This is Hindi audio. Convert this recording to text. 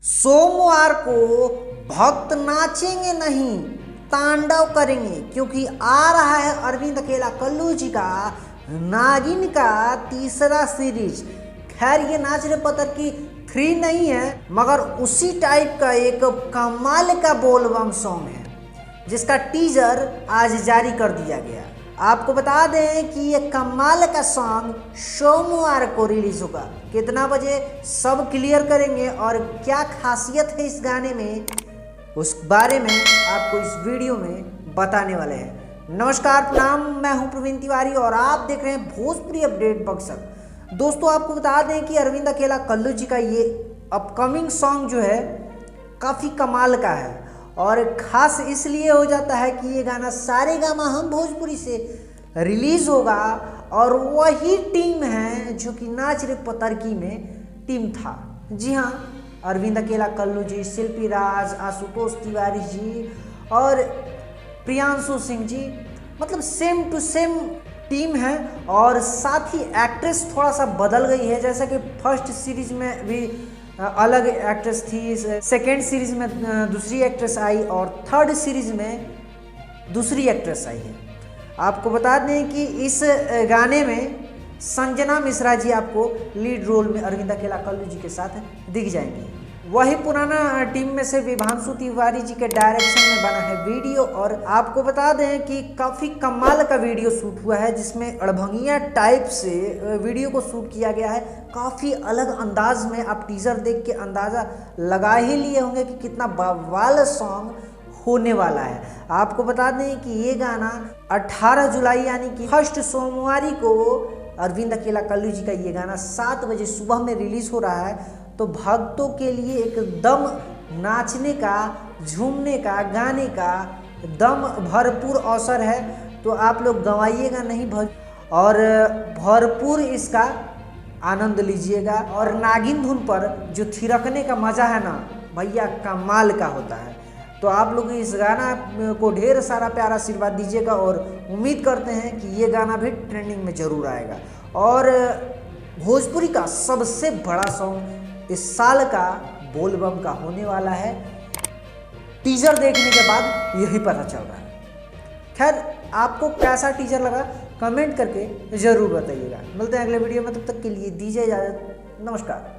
सोमवार को भक्त नाचेंगे नहीं, तांडव करेंगे, क्योंकि आ रहा है अरविंद अकेला कल्लू जी का नागिन का तीसरा सीरीज। खैर ये नाच रे पत्थर की 3 नहीं है, मगर उसी टाइप का एक कमाल का बोलबम सॉन्ग है जिसका टीजर आज जारी कर दिया गया। आपको बता दें कि ये कमाल का सॉन्ग सोमवार को रिलीज होगा। कितना बजे सब क्लियर करेंगे और क्या खासियत है इस गाने में, उस बारे में आपको इस वीडियो में बताने वाले हैं। नमस्कार, प्रणाम, मैं हूं प्रवीण तिवारी और आप देख रहे हैं भोजपुरी अपडेट बक्सर। दोस्तों आपको बता दें कि अरविंद अकेला कल्लू जी का ये अपकमिंग सॉन्ग जो है काफ़ी कमाल का है और ख़ास इसलिए हो जाता है कि ये गाना सारेगामा हम भोजपुरी से रिलीज़ होगा और वही टीम है जो कि नाच रे पतरकी में टीम था। जी हाँ, अरविंद अकेला कल्लू जी, शिल्पी राज, आशुतोष तिवारी जी और प्रियांशु सिंह जी, मतलब सेम टू सेम टीम है। और साथ ही एक्ट्रेस थोड़ा सा बदल गई है, जैसा कि फर्स्ट सीरीज में भी अलग एक्ट्रेस थी, सेकेंड सीरीज में दूसरी एक्ट्रेस आई और थर्ड सीरीज में दूसरी एक्ट्रेस आई है। आपको बता दें कि इस गाने में संजना मिश्रा जी आपको लीड रोल में अरविंद अकेला कल्लू जी के साथ दिख जाएंगे। वही पुराना टीम में से विभांशु तिवारी जी के डायरेक्शन में बना है वीडियो। और आपको बता दें कि काफ़ी कमाल का वीडियो शूट हुआ है जिसमें अड़भंगिया टाइप से वीडियो को शूट किया गया है। काफ़ी अलग अंदाज में आप टीजर देख के अंदाज़ा लगा ही लिए होंगे कि कितना बवाल सॉन्ग होने वाला है। आपको बता दें कि ये गाना 18 जुलाई यानी कि फर्स्ट सोमवारी को अरविंद अकेला कल्लू जी का ये गाना 7 बजे सुबह में रिलीज़ हो रहा है। तो भक्तों के लिए एकदम नाचने का, झूमने का, गाने का दम भरपूर अवसर है। तो आप लोग गंवाइएगा नहीं और भरपूर इसका आनंद लीजिएगा। और नागिन धुन पर जो थिरकने का मज़ा है ना भैया, कमाल का होता है। तो आप लोग इस गाना को ढेर सारा प्यारा आशीर्वाद दीजिएगा और उम्मीद करते हैं कि ये गाना भी ट्रेंडिंग में ज़रूर आएगा। और भोजपुरी का सबसे बड़ा सॉन्ग इस साल का बोलबम का होने वाला है। टीजर देखने के बाद यही पता चल रहा है। खैर, आपको कैसा टीजर लगा कमेंट करके ज़रूर बताइएगा। मिलते हैं अगले वीडियो में, तब तक के लिए दीजिए इजाज़त। नमस्कार।